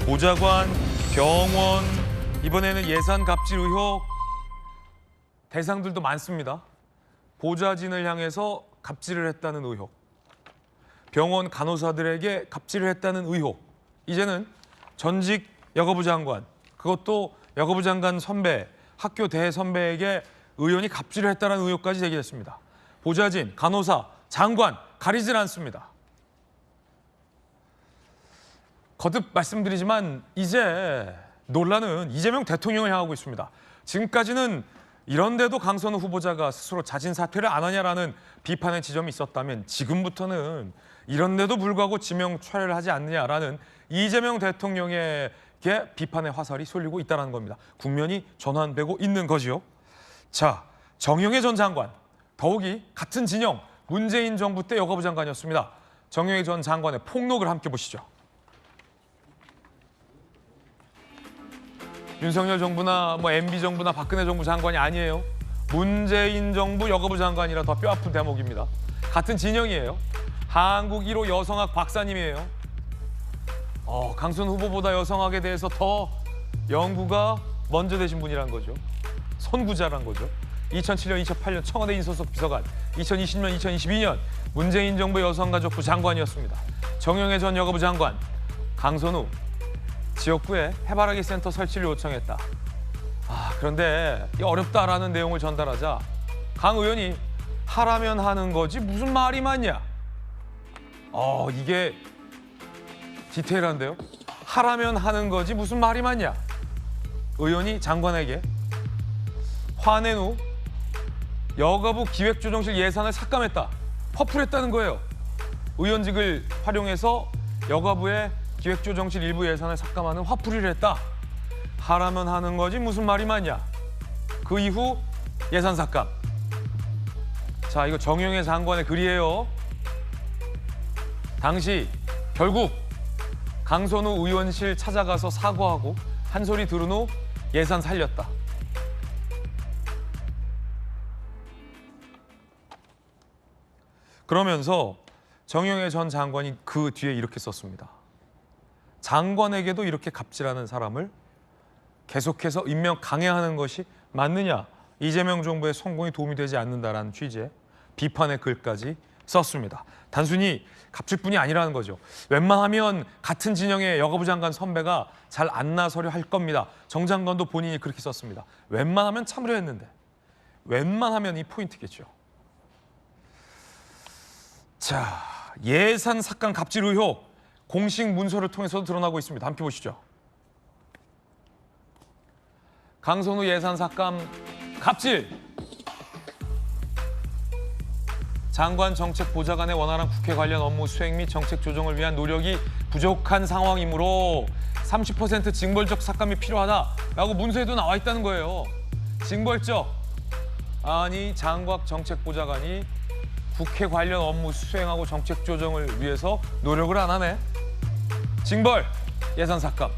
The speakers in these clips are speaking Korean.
보좌관, 병원, 이번에는 예산 갑질 의혹 대상들도 많습니다. 보좌진을 향해서 갑질을 했다는 의혹, 병원 간호사들에게 갑질을 했다는 의혹, 이제는 전직 여가부 장관, 그것도 여가부 장관 선배, 학교 대선배에게 의원이 갑질을 했다는 의혹까지 제기됐습니다. 보좌진, 간호사, 장관 가리질 않습니다. 거듭 말씀드리지만 이제 논란은 이재명 대통령을 향하고 있습니다. 지금까지는 이런데도 강선우 후보자가 스스로 자진 사퇴를 안 하냐라는 비판의 지점이 있었다면 지금부터는 이런데도 불구하고 지명 철회를 하지 않느냐라는 이재명 대통령에게 비판의 화살이 쏠리고 있다는 겁니다. 국면이 전환되고 있는 거지요. 자, 정영애 전 장관, 더욱이 같은 진영 문재인 정부 때 여가부 장관이었습니다. 정영애 전 장관의 폭로를 함께 보시죠. 윤석열 정부나 MB 정부나 박근혜 정부 장관이 아니에요. 문재인 정부 여가부 장관이라 더 뼈아픈 대목입니다. 같은 진영이에요. 한국 1호 여성학 박사님이에요. 강순 후보보다 여성학에 대해서 더 연구가 먼저 되신 분이란 거죠. 선구자란 거죠. 2007년, 2008년 청와대 인소속 비서관, 2020년, 2022년 문재인 정부 여성가족부 장관이었습니다. 정영애 전 여가부 장관, 강선우 지역구에 해바라기 센터 설치를 요청했다. 그런데 어렵다라는 내용을 전달하자 강 의원이 하라면 하는 거지 무슨 말이 많냐. 이게 디테일한데요. 하라면 하는 거지 무슨 말이 많냐. 의원이 장관에게 화낸 후 여가부 기획조정실 예산을 삭감했다. 퍼프했다는 거예요. 의원직을 활용해서 여가부의 기획조정실 일부 예산을 삭감하는 화풀이를 했다. 하라면 하는 거지 무슨 말이 많냐. 그 이후 예산 삭감. 자, 이거 정영애 장관의 글이에요. 당시 결국 강선우 의원실 찾아가서 사과하고 한 소리 들은 후 예산 살렸다. 그러면서 정영애 전 장관이 그 뒤에 이렇게 썼습니다. 장관에게도 이렇게 갑질하는 사람을 계속해서 임명 강행하는 것이 맞느냐. 이재명 정부의 성공에 도움이 되지 않는다라는 취지의 비판의 글까지 썼습니다. 단순히 갑질뿐이 아니라는 거죠. 웬만하면 같은 진영의 여가부 장관 선배가 잘 안 나서려 할 겁니다. 정 장관도 본인이 그렇게 썼습니다. 웬만하면 참으려 했는데. 웬만하면 이 포인트겠죠. 자, 예산 삭감 갑질 의혹 공식 문서를 통해서도 드러나고 있습니다. 함께 보시죠. 강선우 예산 삭감 갑질. 장관 정책 보좌관의 원활한 국회 관련 업무 수행 및 정책 조정을 위한 노력이 부족한 상황이므로 30% 징벌적 삭감이 필요하다라고 문서에도 나와 있다는 거예요. 징벌적. 아니, 장관 정책 보좌관이 국회 관련 업무 수행하고 정책 조정을 위해서 노력을 안 하네. 징벌, 예산 삭감.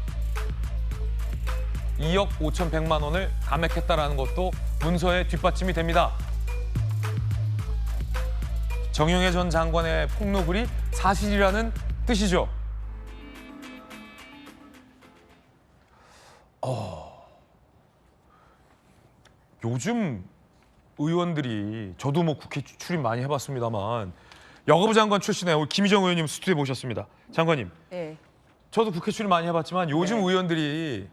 2억 5,100만 원을 감액했다라는 것도 문서에 뒷받침이 됩니다. 정영애 전 장관의 폭로글이 사실이라는 뜻이죠. 요즘 의원들이, 저도 국회 출입 많이 해봤습니다만 여가부 장관 출신의 우리 김희정 의원님 스튜디오에 모셨습니다. 장관님. 네. 저도 국회 출입 많이 해봤지만 요즘 의원들이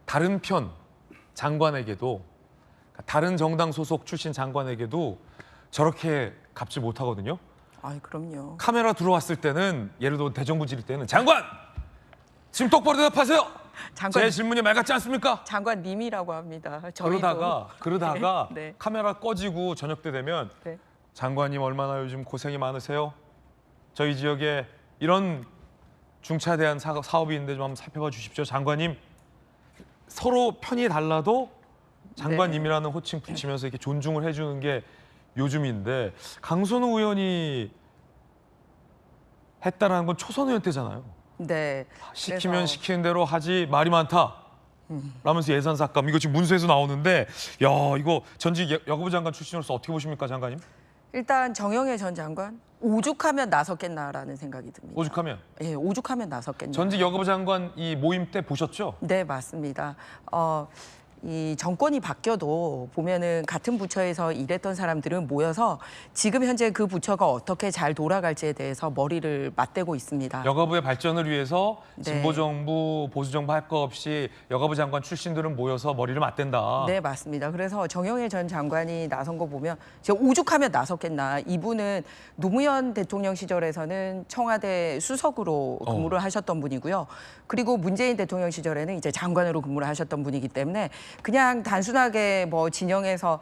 다른 편 장관에게도, 다른 정당 소속 출신 장관에게도 저렇게 갑질 못하거든요. 그럼요. 카메라 들어왔을 때는, 예를 들어 대정부 지릴 때는 장관! 지금 똑바로 대답하세요! 제 질문이 말 같지 않습니까? 장관님이라고 합니다. 저희도. 그러다가 네. 카메라 꺼지고 저녁 때 되면 네. 장관님 얼마나 요즘 고생이 많으세요? 저희 지역에 이런 중차대한 사업이 있는데 좀 한번 살펴봐 주십시오. 장관님. 서로 편이 달라도 장관님이라는 호칭 붙이면서 이렇게 존중을 해주는 게 요즘인데, 강선우 의원이 했다라는 건 초선 의원 때잖아요. 네. 시키면 시키는 대로 하지 말이 많다. 라면서 예산 삭감. 이거 지금 문서에서 나오는데, 야, 이거 전직 여가부 장관 출신으로서 어떻게 보십니까, 장관님? 일단 정영애 전 장관 오죽하면 나섰겠나라는 생각이 듭니다. 오죽하면 예, 오죽하면 나섰겠나. 전직 여가부 장관 이 모임 때 보셨죠? 네, 맞습니다. 이 정권이 바뀌어도 보면은 같은 부처에서 일했던 사람들은 모여서 지금 현재 그 부처가 어떻게 잘 돌아갈지에 대해서 머리를 맞대고 있습니다. 여가부의 발전을 위해서 네. 진보 정부, 보수 정부 할 거 없이 여가부 장관 출신들은 모여서 머리를 맞댄다. 네, 맞습니다. 그래서 정영애 전 장관이 나선 거 보면 제가 오죽하면 나섰겠나. 이분은 노무현 대통령 시절에서는 청와대 수석으로 근무를 하셨던 분이고요. 그리고 문재인 대통령 시절에는 이제 장관으로 근무를 하셨던 분이기 때문에 그냥 단순하게 뭐 진영에서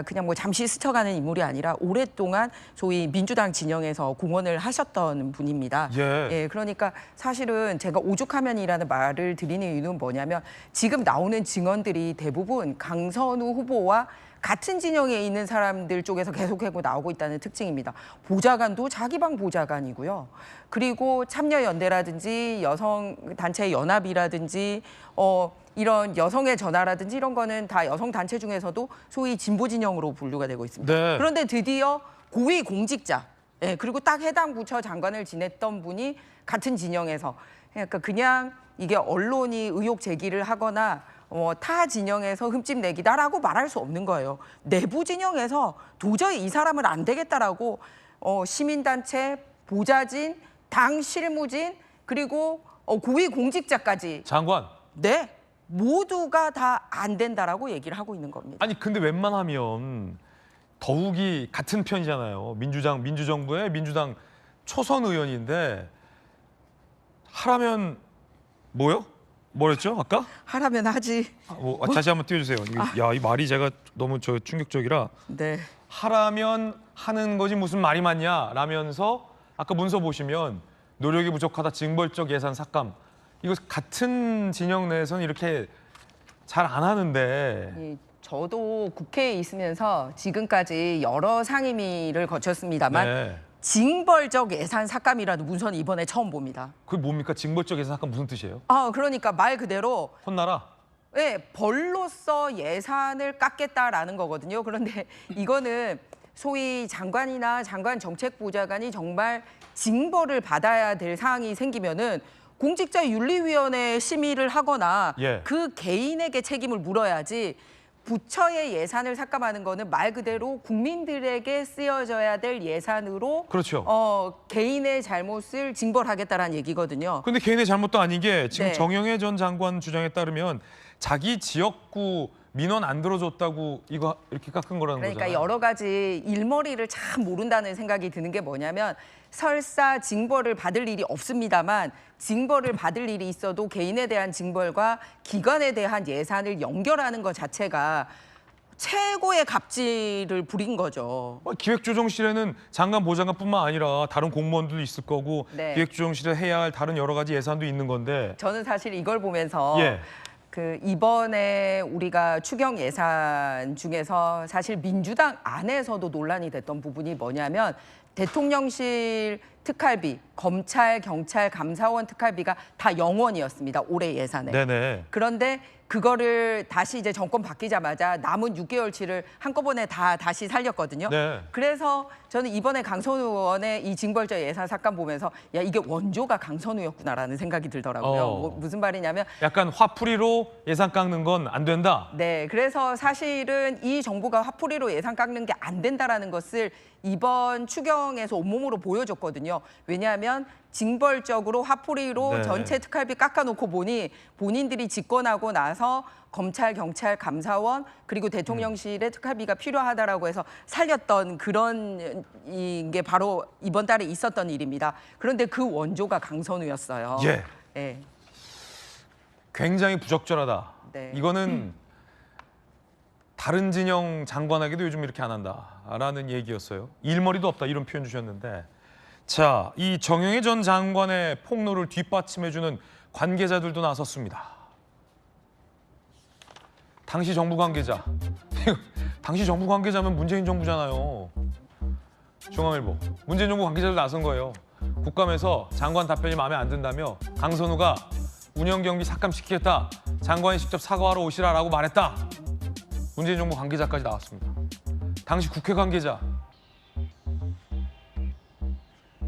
그냥 뭐 잠시 스쳐가는 인물이 아니라 오랫동안 소위 민주당 진영에서 공헌을 하셨던 분입니다. 예. 그러니까 사실은 제가 오죽하면이라는 말을 드리는 이유는 뭐냐면 지금 나오는 증언들이 대부분 강선우 후보와 같은 진영에 있는 사람들 쪽에서 계속하고 나오고 있다는 특징입니다. 보좌관도 자기 방 보좌관이고요. 그리고 참여연대라든지 여성단체 연합이라든지 이런 여성의 전화라든지 이런 거는 다 여성단체 중에서도 소위 진보 진영으로 분류가 되고 있습니다. 네. 그런데 드디어 고위 공직자, 그리고 딱 해당 부처 장관을 지냈던 분이 같은 진영에서 그러니까 그냥 이게 언론이 의혹 제기를 하거나 타 진영에서 흠집 내기다라고 말할 수 없는 거예요. 내부 진영에서 도저히 이 사람은 안 되겠다라고 시민단체, 보좌진, 당 실무진 그리고 고위 공직자까지 장관. 네 모두가 다 안 된다라고 얘기를 하고 있는 겁니다. 아니 근데 웬만하면 더욱이 같은 편이잖아요. 민주정부의 민주당 초선 의원인데 하라면 뭐요? 뭐랬죠 아까? 하라면 하지. 다시 한번 띄워주세요. 야, 이 말이 제가 너무 충격적이라. 네. 하라면 하는 거지 무슨 말이 많냐 라면서 아까 문서 보시면 노력이 부족하다 징벌적 예산 삭감. 이거 같은 진영 내에서는 이렇게 잘 안 하는데. 저도 국회에 있으면서 지금까지 여러 상임위를 거쳤습니다만 네. 징벌적 예산 삭감이라는 문서는 이번에 처음 봅니다. 그게 뭡니까? 징벌적 예산 삭감 무슨 뜻이에요? 그러니까 말 그대로 혼나라? 벌로서 예산을 깎겠다라는 거거든요. 그런데 이거는 소위 장관이나 장관 정책보좌관이 정말 징벌을 받아야 될 사항이 생기면은 공직자윤리위원회 심의를 하거나 예. 그 개인에게 책임을 물어야지 부처의 예산을 삭감하는 거는 말 그대로 국민들에게 쓰여져야 될 예산으로 그렇죠. 개인의 잘못을 징벌하겠다라는 얘기거든요. 근데 개인의 잘못도 아닌 게 지금 네. 정영애 전 장관 주장에 따르면 자기 지역구 민원 안 들어줬다고 이거 이렇게 깎은 거라는 그러니까 거잖아요. 여러 가지 일머리를 참 모른다는 생각이 드는 게 뭐냐면 설사 징벌을 받을 일이 없습니다만 징벌을 받을 일이 있어도 개인에 대한 징벌과 기관에 대한 예산을 연결하는 것 자체가 최고의 갑질을 부린 거죠. 기획조정실에는 장관 보좌관뿐만 아니라 다른 공무원들도 있을 거고 네. 기획조정실에 해야 할 다른 여러 가지 예산도 있는 건데. 저는 사실 이걸 보면서 예. 이번에 우리가 추경 예산 중에서 사실 민주당 안에서도 논란이 됐던 부분이 뭐냐면 대통령실 특활비, 검찰, 경찰, 감사원 특활비가 다 0원이었습니다. 올해 예산에. 네네. 그런데 그거를 다시 이제 정권 바뀌자마자 남은 6개월치를 한꺼번에 다시 살렸거든요. 네. 그래서 저는 이번에 강선우 의원의 이 징벌적 예산 삭감 보면서 야 이게 원조가 강선우였구나라는 생각이 들더라고요. 무슨 말이냐면 약간 화풀이로 예산 깎는 건 안 된다. 네, 그래서 사실은 이 정부가 화풀이로 예산 깎는 게 안 된다라는 것을 이번 추경에서 온몸으로 보여줬거든요. 왜냐하면 징벌적으로 화풀이로 네. 전체 특활비 깎아놓고 보니 본인들이 집권하고 나서 검찰, 경찰, 감사원 그리고 대통령실의 특활비가 필요하다라고 해서 살렸던 그런 게 바로 이번 달에 있었던 일입니다. 그런데 그 원조가 강선우였어요. 예. 네. 굉장히 부적절하다. 네. 이거는 다른 진영 장관에게도 요즘 이렇게 안 한다라는 얘기였어요. 일머리도 없다 이런 표현 주셨는데 자, 이 정영애 전 장관의 폭로를 뒷받침해주는 관계자들도 나섰습니다. 당시 정부 관계자. 당시 정부 관계자면 문재인 정부잖아요. 중앙일보. 문재인 정부 관계자들 나선 거예요. 국감에서 장관 답변이 마음에 안 든다며 강선우가 운영 경비 삭감시키겠다. 장관이 직접 사과하러 오시라라고 말했다. 문재인 정부 관계자까지 나왔습니다. 당시 국회 관계자.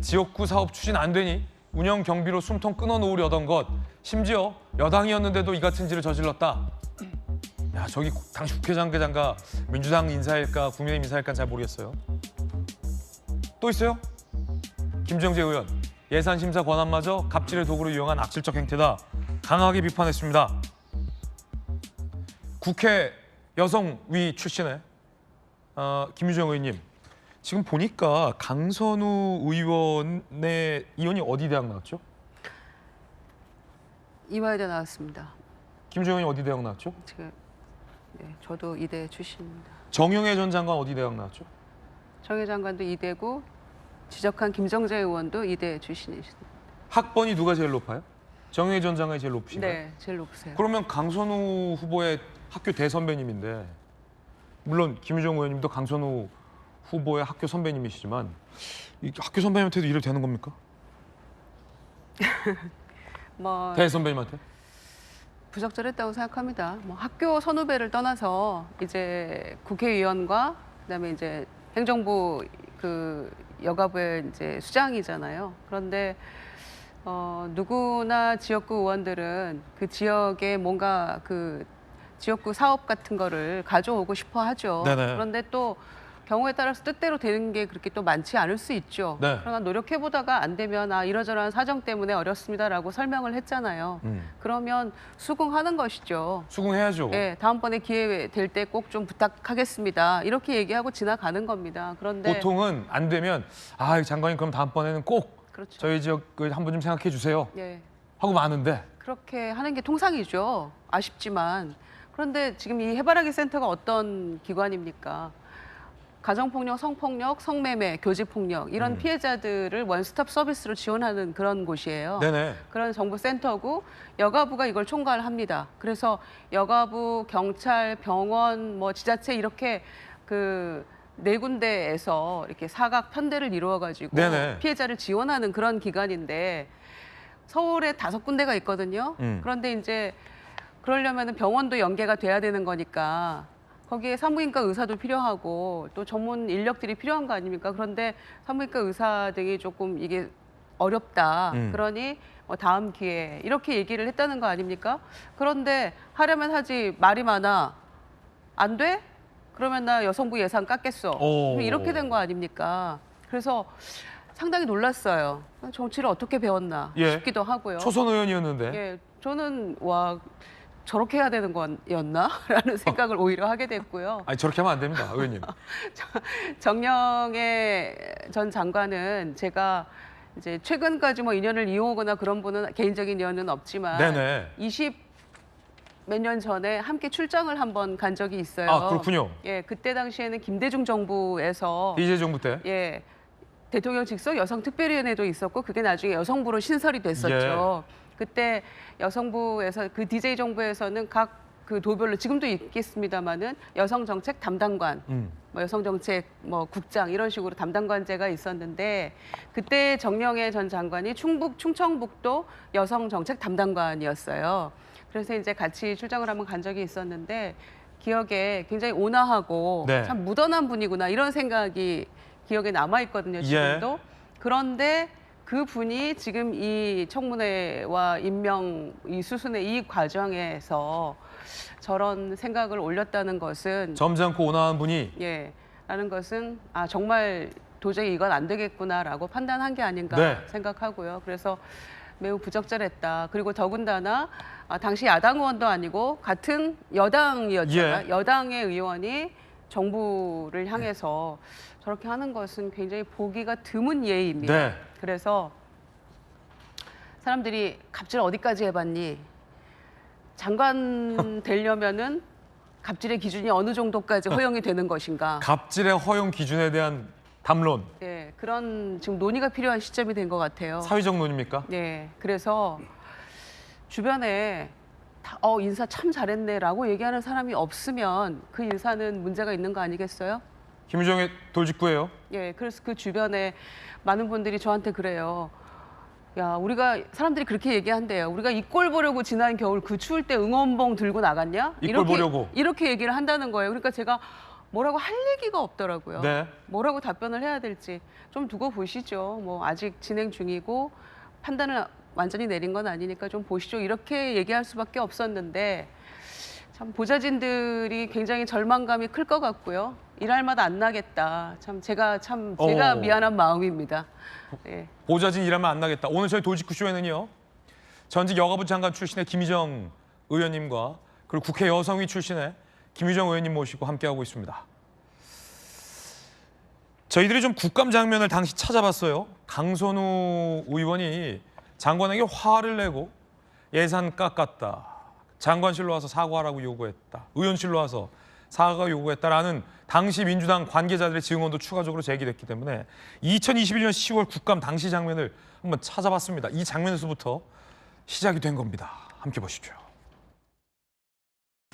지역구 사업 추진 안 되니 운영 경비로 숨통 끊어놓으려던 것. 심지어 여당이었는데도 이 같은 짓을 저질렀다. 야, 저기 당시 국회장과 민주당 인사일까 국민의힘 인사일까 잘 모르겠어요. 또 있어요? 김정재 의원. 예산심사 권한마저 갑질의 도구로 이용한 악질적 행태다. 강하게 비판했습니다. 국회 여성위 출신의 김유정 의원님. 지금 보니까 강선우 의원이 어디 대학 나왔죠? 이화여대 나왔습니다. 김유정 의원이 어디 대학 나왔죠? 네, 저도 이대 출신입니다. 정영애 전 장관 어디 대학 나왔죠? 정혜 장관도 이대고 지적한 김정재 의원도 이대 출신이십니다. 학번이 누가 제일 높아요? 정영애 전 장관이 제일 높으신가요? 네, 제일 높으세요. 그러면 강선우 후보의 학교 대선배님인데, 물론 김유정 의원님도 강선우 후보의 학교 선배님이시지만 이 학교 선배님한테도 이래도 되는 겁니까? 뭐 대선배님한테? 부적절했다고 생각합니다. 뭐 학교 선후배를 떠나서 이제 국회의원과 그다음에 이제 행정부 그 여가부의 이제 수장이잖아요. 그런데 누구나 지역구 의원들은 그 지역에 뭔가 그 지역구 사업 같은 거를 가져오고 싶어 하죠. 네네. 그런데 또 경우에 따라서 뜻대로 되는 게 그렇게 또 많지 않을 수 있죠. 네. 그러나 노력해보다가 안 되면 이러저러한 사정 때문에 어렵습니다라고 설명을 했잖아요. 그러면 수긍하는 것이죠. 수긍해야죠. 예, 다음번에 기회 될 때 꼭 좀 부탁하겠습니다. 이렇게 얘기하고 지나가는 겁니다. 그런데 보통은 안 되면 장관님 그럼 다음번에는 꼭 그렇죠. 저희 지역 한 번 좀 생각해 주세요 예, 하고 마는데. 그렇게 하는 게 통상이죠. 아쉽지만. 그런데 지금 이 해바라기 센터가 어떤 기관입니까? 가정폭력, 성폭력, 성매매, 교직폭력 이런 피해자들을 원스톱 서비스로 지원하는 그런 곳이에요. 네네. 그런 정부 센터고 여가부가 이걸 총괄합니다. 그래서 여가부, 경찰, 병원, 뭐 지자체 이렇게 그 네 군데에서 이렇게 사각 편대를 이루어가지고 네네. 피해자를 지원하는 그런 기관인데 서울에 5군데가 있거든요. 그런데 이제 그러려면 병원도 연계가 돼야 되는 거니까 거기에 산부인과 의사도 필요하고 또 전문 인력들이 필요한 거 아닙니까? 그런데 산부인과 의사 등이 조금 이게 어렵다. 그러니 다음 기회에 이렇게 얘기를 했다는 거 아닙니까? 그런데 하려면 하지 말이 많아. 안 돼? 그러면 나 여성부 예산 깎겠어. 이렇게 된 거 아닙니까? 그래서 상당히 놀랐어요. 정치를 어떻게 배웠나 싶기도 하고요. 초선 의원이었는데. 예, 저는 저렇게 해야 되는 거였나? 라는 생각을 오히려 하게 됐고요. 아니 저렇게 하면 안 됩니다, 의원님. 정영애 전 장관은 제가 이제 최근까지 뭐 인연을 이어오거나 그런 분은 개인적인 인연은 없지만 네네. 20몇 년 전에 함께 출장을 한번 간 적이 있어요. 아, 그렇군요. 예, 그때 당시에는 김대중 정부에서 DJ 정부 때. 예, 대통령 직속 여성특별위원회도 있었고 그게 나중에 여성부로 신설이 됐었죠. 그때 여성부에서 그 DJ 정부에서는 각 그 도별로 지금도 있겠습니다마는 여성 정책 담당관, 뭐 여성 정책 뭐 국장 이런 식으로 담당관제가 있었는데 그때 정영애 전 장관이 충청북도 여성 정책 담당관이었어요. 그래서 이제 같이 출장을 한번 간 적이 있었는데 기억에 굉장히 온화하고 네. 참 무던한 분이구나 이런 생각이 기억에 남아 있거든요. 지금도. 그런데 그 분이 지금 이 청문회와 임명 이 수순의 이 과정에서 저런 생각을 올렸다는 것은 점잖고 온화한 분이. 예, 라는 것은 정말 도저히 이건 안 되겠구나라고 판단한 게 아닌가 네. 생각하고요. 그래서 매우 부적절했다. 그리고 더군다나 당시 야당 의원도 아니고 같은 여당이었잖아요. 예. 여당의 의원이 정부를 향해서 저렇게 하는 것은 굉장히 보기가 드문 예입니다. 네. 그래서 사람들이 갑질 어디까지 해봤니? 장관 되려면은 갑질의 기준이 어느 정도까지 허용이 되는 것인가? 갑질의 허용 기준에 대한 담론. 예, 그런 지금 논의가 필요한 시점이 된 것 같아요. 사회적 논의입니까? 네, 그래서 주변에 인사 참 잘했네라고 얘기하는 사람이 없으면 그 인사는 문제가 있는 거 아니겠어요? 김유정의 돌직구예요. 예, 그래서 그 주변에 많은 분들이 저한테 그래요. 야, 우리가 사람들이 그렇게 얘기한대요. 우리가 이 꼴 보려고 지난 겨울 그 추울 때 응원봉 들고 나갔냐? 이 꼴 보려고. 이렇게 얘기를 한다는 거예요. 그러니까 제가 뭐라고 할 얘기가 없더라고요. 네. 뭐라고 답변을 해야 될지 좀 두고 보시죠. 뭐 아직 진행 중이고 판단을 완전히 내린 건 아니니까 좀 보시죠. 이렇게 얘기할 수밖에 없었는데 참 보좌진들이 굉장히 절망감이 클 것 같고요. 일할 맛 안 나겠다. 제가 미안한 마음입니다. 예. 보좌진 일하면 안 나겠다. 오늘 저희 돌직구쇼에는요. 전직 여가부 장관 출신의 김희정 의원님과 그리고 국회 여성위 출신의 김유정 의원님 모시고 함께하고 있습니다. 저희들이 좀 국감 장면을 당시 찾아봤어요. 강선우 의원이 장관에게 화를 내고 예산 깎았다. 장관실로 와서 사과하라고 요구했다. 의원실로 와서 사과 요구했다라는 당시 민주당 관계자들의 증언도 추가적으로 제기됐기 때문에 2021년 10월 국감 당시 장면을 한번 찾아봤습니다. 이 장면에서부터 시작이 된 겁니다. 함께 보시죠.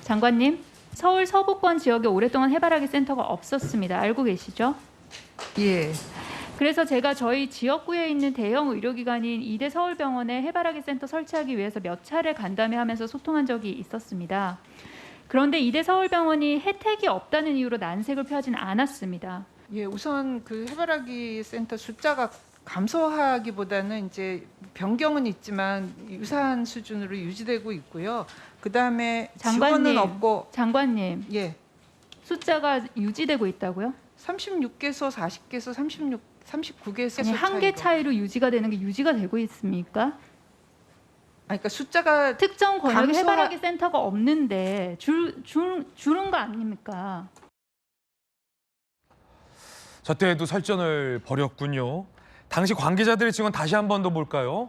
장관님, 서울 서부권 지역에 오랫동안 해바라기 센터가 없었습니다. 알고 계시죠? 예. 그래서 제가 저희 지역구에 있는 대형 의료기관인 이대 서울병원에 해바라기 센터 설치하기 위해서 몇 차례 간담회하면서 소통한 적이 있었습니다. 그런데 이대 서울병원이 혜택이 없다는 이유로 난색을 표하진 않았습니다. 예, 우선 그 해바라기 센터 숫자가 감소하기보다는 이제 변경은 있지만 유사한 수준으로 유지되고 있고요. 그다음에 지원은 없고 장관님, 예. 숫자가 유지되고 있다고요? 36개소, 40개소, 39개소 아니, 한 개 차이로 유지가 되는 게 유지가 되고 있습니까? 그러니까 숫자가 특정 권역에 해바라기 센터가 없는데 줄은 거 아닙니까? 저 때에도 설전을 벌였군요. 당시 관계자들의 증언 다시 한 번 더 볼까요?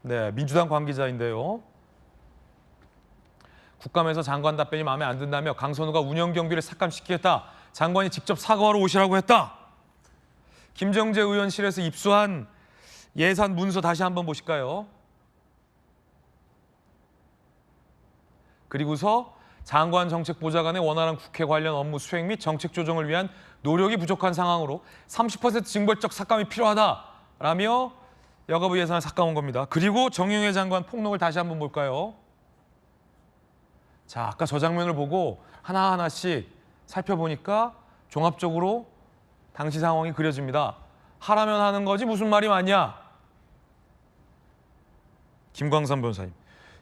네, 민주당 관계자인데요. 국감에서 장관 답변이 마음에 안 든다며 강선우가 운영 경비를 삭감시키겠다. 장관이 직접 사과하러 오시라고 했다. 김정재 의원실에서 입수한 예산 문서 다시 한번 보실까요? 그리고서 장관 정책보좌관의 원활한 국회 관련 업무 수행 및 정책 조정을 위한 노력이 부족한 상황으로 30% 징벌적 삭감이 필요하다라며 여가부 예산을 삭감한 겁니다. 그리고 정영애 장관 폭로를 다시 한번 볼까요? 자, 아까 저 장면을 보고 하나하나씩 살펴보니까 종합적으로 당시 상황이 그려집니다. 하라면 하는 거지 무슨 말이 많냐? 김광삼 변호사님.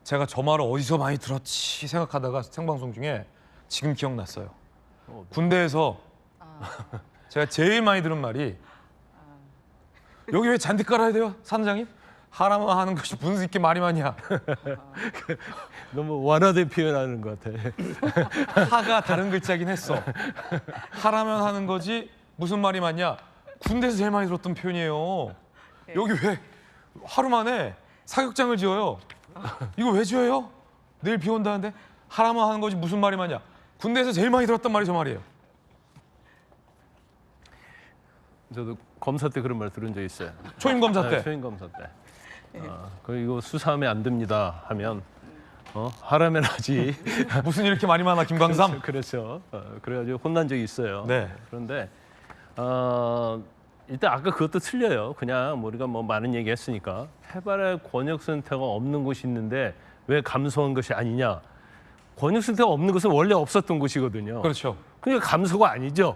제가 저 말을 어디서 많이 들었지 생각하다가 생방송 중에 지금 기억났어요. 군대에서 제가 제일 많이 들은 말이 여기 왜 잔디 깔아야 돼요, 사장님? 하라면 하는 것이 무슨 이렇게 말이 많냐? 너무 완화된 표현하는 것 같아. 하가 다른 글자긴 했어. 하라면 하는 거지 무슨 말이 많냐? 군대에서 제일 많이 들었던 표현이에요. 여기 왜 하루 만에 사격장을 지어요? 이거 왜 지어요? 내일 비 온다는데 하라면 하는 거지 무슨 말이 많냐? 군대에서 제일 많이 들었던 말이 저 말이에요. 저도 검사 때 그런 말 들은 적 있어요. 초임 검사 때. 초임 검사 때. 그리고 수사하면 안 됩니다 하면 하라면 하지. 무슨 이렇게 말이 많아, 김광삼? 그렇죠. 그래가지고 혼난 적이 있어요. 네. 그런데 일단 아까 그것도 틀려요. 그냥 우리가 뭐 많은 얘기했으니까 해바라기 권역센터가 없는 곳이 있는데 왜 감소한 것이 아니냐? 권역센터가 없는 것은 원래 없었던 곳이거든요. 그렇죠. 그러니까 감소가 아니죠.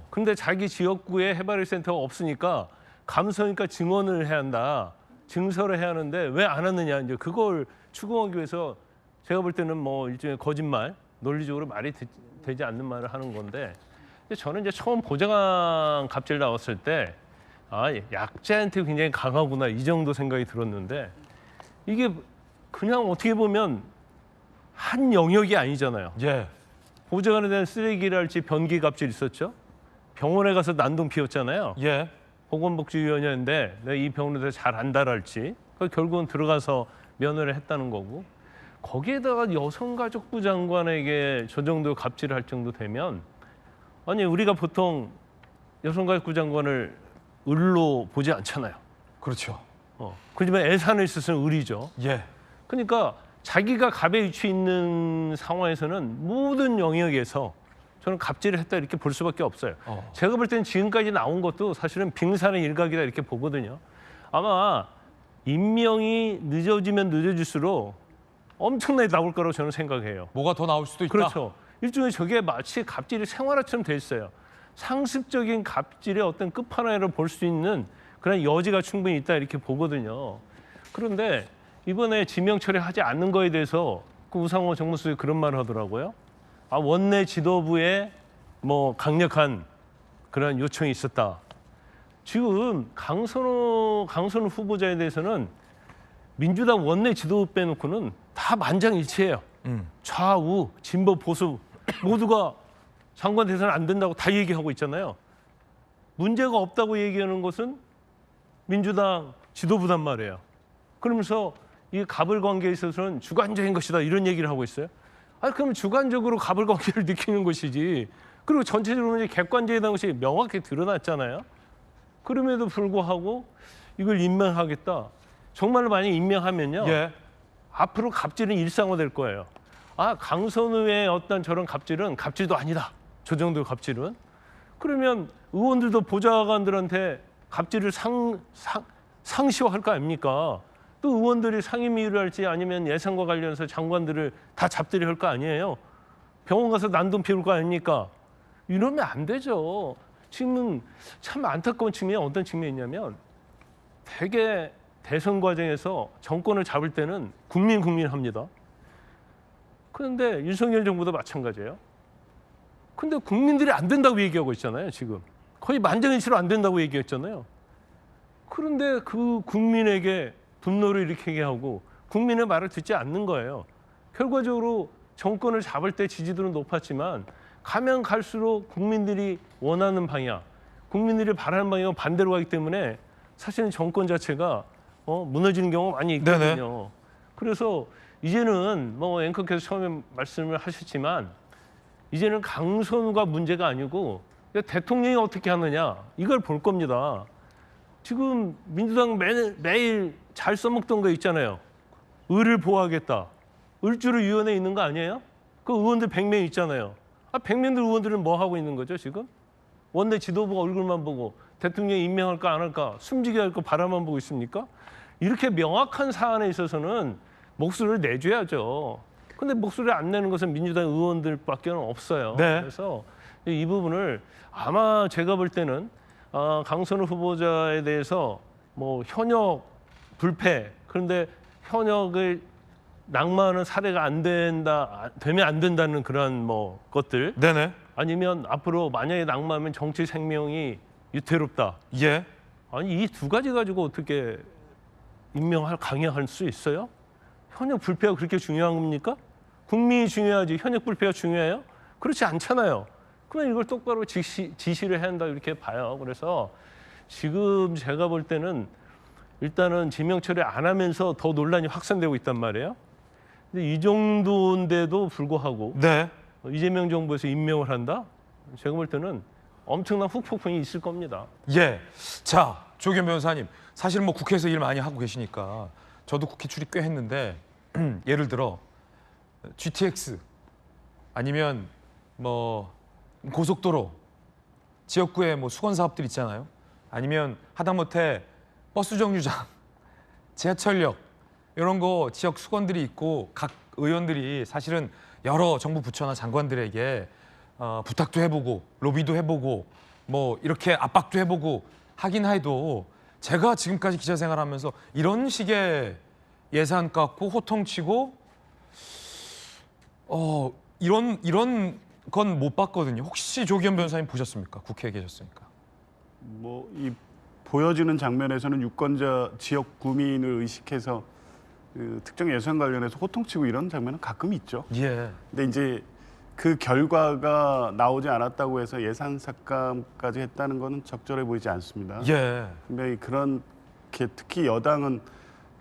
근데 자기 지역구에 해바라기 센터가 없으니까 감소니까 증언을 해야 한다. 증서를 해야 하는데 왜 안 하느냐. 이제 그걸 추궁하기 위해서 제가 볼 때는 뭐 일종의 거짓말, 논리적으로 말이 되지 않는 말을 하는 건데 근데 저는 이제 처음 보좌관 갑질 나왔을 때 약자한테 굉장히 강하구나 이 정도 생각이 들었는데 이게 그냥 어떻게 보면 한 영역이 아니잖아요. 예. 보좌관에 대한 쓰레기랄지 변기 갑질 있었죠. 병원에 가서 난동 피웠잖아요. 예. 보건복지위원회인데 내가 이 병원에 대해서 잘 안다랄지 결국은 들어가서 면회를 했다는 거고 거기에다가 여성가족부 장관에게 저 정도 갑질을 할 정도 되면 아니 우리가 보통 여성가족부 장관을 을로 보지 않잖아요. 그렇죠. 그렇지만 애산에 있어서는 을이죠. 예. 그러니까 자기가 갑에 위치해 있는 상황에서는 모든 영역에서 저는 갑질을 했다 이렇게 볼 수밖에 없어요. 제가 볼 때는 지금까지 나온 것도 사실은 빙산의 일각이다 이렇게 보거든요. 아마 임명이 늦어지면 늦어질수록 엄청나게 나올 거라고 저는 생각해요. 뭐가 더 나올 수도 있다. 그렇죠. 일종의 저게 마치 갑질이 생활화처럼 돼 있어요. 상습적인 갑질의 어떤 끝판왕을 볼 수 있는 그런 여지가 충분히 있다 이렇게 보거든요. 그런데 이번에 지명 처리하지 않는 거에 대해서 그 우상호 정무수석이 그런 말을 하더라고요. 아, 원내 지도부에 뭐 강력한 그런 요청이 있었다. 지금 강선우 후보자에 대해서는 민주당 원내 지도부 빼놓고는 다 만장일치예요. 좌우, 진보, 보수 모두가 장관 대선 안 된다고 다 얘기하고 있잖아요. 문제가 없다고 얘기하는 것은 민주당 지도부단 말이에요. 그러면서 이 갑을 관계에 있어서는 주관적인 것이다 이런 얘기를 하고 있어요. 아, 그럼 주관적으로 갑을 관계를 느끼는 것이지. 그리고 전체적으로 이제 객관적이라는 것이 명확히 드러났잖아요. 그럼에도 불구하고 이걸 임명하겠다. 정말로 만약 임명하면요. 예. 앞으로 갑질은 일상화될 거예요. 아, 강선우의 어떤 저런 갑질은 갑질도 아니다. 저 정도 갑질은. 그러면 의원들도 보좌관들한테 갑질을 상시화할 거 아닙니까? 또 의원들이 상임위를 할지 아니면 예산과 관련해서 장관들을 다 잡들이 할 거 아니에요. 병원 가서 난동 피울 거 아닙니까? 이러면 안 되죠. 지금은 참 안타까운 측면이 어떤 측면이 있냐면 대개 대선 과정에서 정권을 잡을 때는 국민 합니다. 그런데 윤석열 정부도 마찬가지예요. 근데 국민들이 안 된다고 얘기하고 있잖아요, 지금. 거의 만장일치로 안 된다고 얘기했잖아요. 그런데 그 국민에게 분노를 일으키게 하고 국민의 말을 듣지 않는 거예요. 결과적으로 정권을 잡을 때 지지도는 높았지만 가면 갈수록 국민들이 원하는 방향, 국민들이 바라는 방향과 반대로 가기 때문에 사실은 정권 자체가 무너지는 경우가 많이 있거든요. 네네. 그래서 이제는 뭐 앵커께서 처음에 말씀을 하셨지만 이제는 강선우가 문제가 아니고 대통령이 어떻게 하느냐 이걸 볼 겁니다. 지금 민주당 매일 잘 써먹던 거 있잖아요. 을을 보호하겠다. 을주로 위원회에 있는 거 아니에요? 그 의원들 100명 있잖아요. 아, 100명들 의원들은 뭐 하고 있는 거죠 지금? 원내 지도부가 얼굴만 보고 대통령이 임명할까 안 할까 숨지게 할까 바라만 보고 있습니까? 이렇게 명확한 사안에 있어서는 목소리를 내줘야죠. 근데 목소리를 안 내는 것은 민주당 의원들밖에 없어요. 네. 그래서 이 부분을 아마 제가 볼 때는 강선우 후보자에 대해서 뭐 현역 불패 그런데 현역을 낙마하는 사례가 되면 안 된다는 그런 뭐 것들 네네. 아니면 앞으로 만약에 낙마하면 정치 생명이 위태롭다. 예. 아니 이 두 가지 가지고 어떻게 강행할 수 있어요? 현역 불패가 그렇게 중요한 겁니까? 국민이 중요하지 현역 불패가 중요해요? 그렇지 않잖아요. 그러면 이걸 똑바로 지시를 해야 한다 이렇게 봐요. 그래서 지금 제가 볼 때는 일단은 지명 처리 안 하면서 더 논란이 확산되고 있단 말이에요. 근데 이 정도인데도 불구하고 네. 이재명 정부에서 임명을 한다? 제가 볼 때는 엄청난 후폭풍이 있을 겁니다. 예. 자, 조규현 변호사님. 사실 뭐 국회에서 일 많이 하고 계시니까 저도 국회 출입 꽤 했는데 예를 들어 GTX 아니면 뭐 고속도로 지역구에 뭐 수건 사업들 있잖아요. 아니면 하다못해 버스 정류장, 지하철역 이런 거 지역 수건들이 있고 각 의원들이 사실은 여러 정부 부처나 장관들에게 부탁도 해보고 로비도 해보고 뭐 이렇게 압박도 해보고 하긴 해도 제가 지금까지 기자 생활하면서 이런 식의 예산 깎고 호통치고 이런 건 못 봤거든요. 혹시 조기현 변호사님 보셨습니까? 국회에 계셨으니까. 뭐 이 보여지는 장면에서는 유권자 지역 구민을 의식해서 그 특정 예산 관련해서 호통치고 이런 장면은 가끔 있죠. 예. 근데 이제 그 결과가 나오지 않았다고 해서 예산 삭감까지 했다는 거는 적절해 보이지 않습니다. 예. 분명히 그런 특히 여당은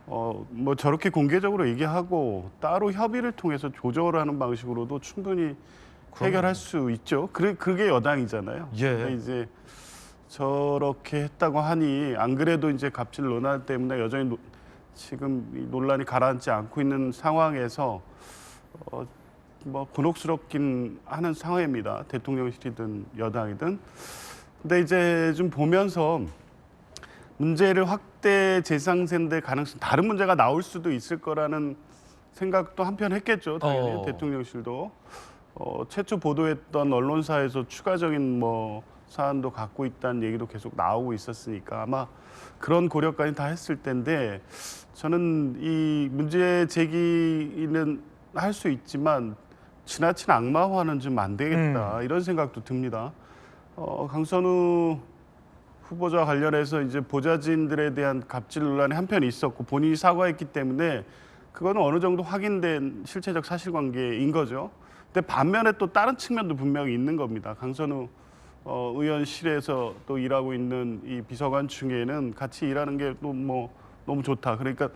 뭐 저렇게 공개적으로 얘기하고 따로 협의를 통해서 조절하는 방식으로도 충분히 해결할 수 있죠. 그게 여당이잖아요. 예. 근데 이제 저렇게 했다고 하니 안 그래도 이제 갑질 논란 때문에 여전히 지금 이 논란이 가라앉지 않고 있는 상황에서 뭐 곤혹스럽긴 하는 상황입니다. 대통령실이든 여당이든. 근데 이제 좀 보면서 문제를 확대 재상생될 가능성, 다른 문제가 나올 수도 있을 거라는 생각도 한편 했겠죠. 당연히 대통령실도. 최초 보도했던 언론사에서 추가적인 뭐 사안도 갖고 있다는 얘기도 계속 나오고 있었으니까 아마 그런 고려까지 다 했을 텐데 저는 이 문제 제기는 할 수 있지만 지나친 악마화는 좀 안 되겠다 이런 생각도 듭니다. 강선우 후보자와 관련해서 이제 보좌진들에 대한 갑질 논란이 한편 있었고 본인이 사과했기 때문에 그거는 어느 정도 확인된 실체적 사실관계인 거죠. 근데 반면에 또 다른 측면도 분명히 있는 겁니다. 강선우 의원실에서 또 일하고 있는 이 비서관 중에는 같이 일하는 게 또 뭐 너무 좋다. 그러니까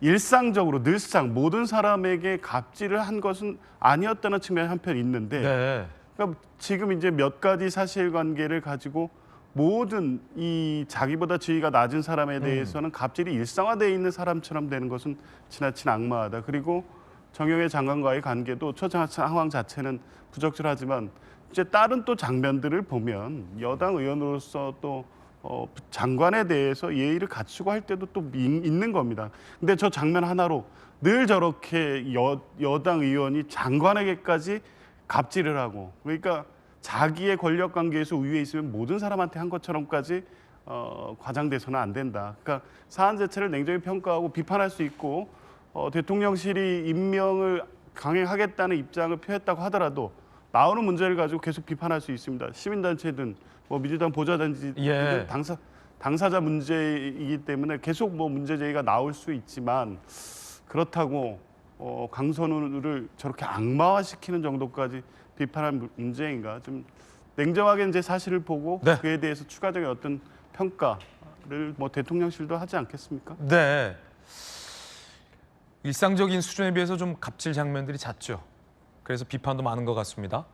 일상적으로 늘상 모든 사람에게 갑질을 한 것은 아니었다는 측면이 한편 있는데 네. 그러니까 지금 이제 몇 가지 사실관계를 가지고 모든 이 자기보다 지위가 낮은 사람에 대해서는 갑질이 일상화되어 있는 사람처럼 되는 것은 지나친 악마하다. 그리고 정영애 장관과의 관계도 처한 상황 자체는 부적절하지만 이제 다른 또 장면들을 보면 여당 의원으로서 또 장관에 대해서 예의를 갖추고 할 때도 또 있는 겁니다. 근데 저 장면 하나로 늘 저렇게 여당 의원이 장관에게까지 갑질을 하고 그러니까 자기의 권력 관계에서 우위에 있으면 모든 사람한테 한 것처럼까지 과장돼서는 안 된다. 그러니까 사안 자체를 냉정히 평가하고 비판할 수 있고 대통령실이 임명을 강행하겠다는 입장을 표했다고 하더라도 나오는 문제를 가지고 계속 비판할 수 있습니다. 시민단체든 뭐 민주당 보좌단지 예. 당사자 문제이기 때문에 계속 뭐 문제 제기가 나올 수 있지만 그렇다고 강선우를 저렇게 악마화시키는 정도까지 비판할 문제인가 좀 냉정하게 이제 사실을 보고 네. 그에 대해서 추가적인 어떤 평가를 뭐 대통령실도 하지 않겠습니까? 네. 일상적인 수준에 비해서 좀 갑질 장면들이 잦죠. 그래서 비판도 많은 것 같습니다.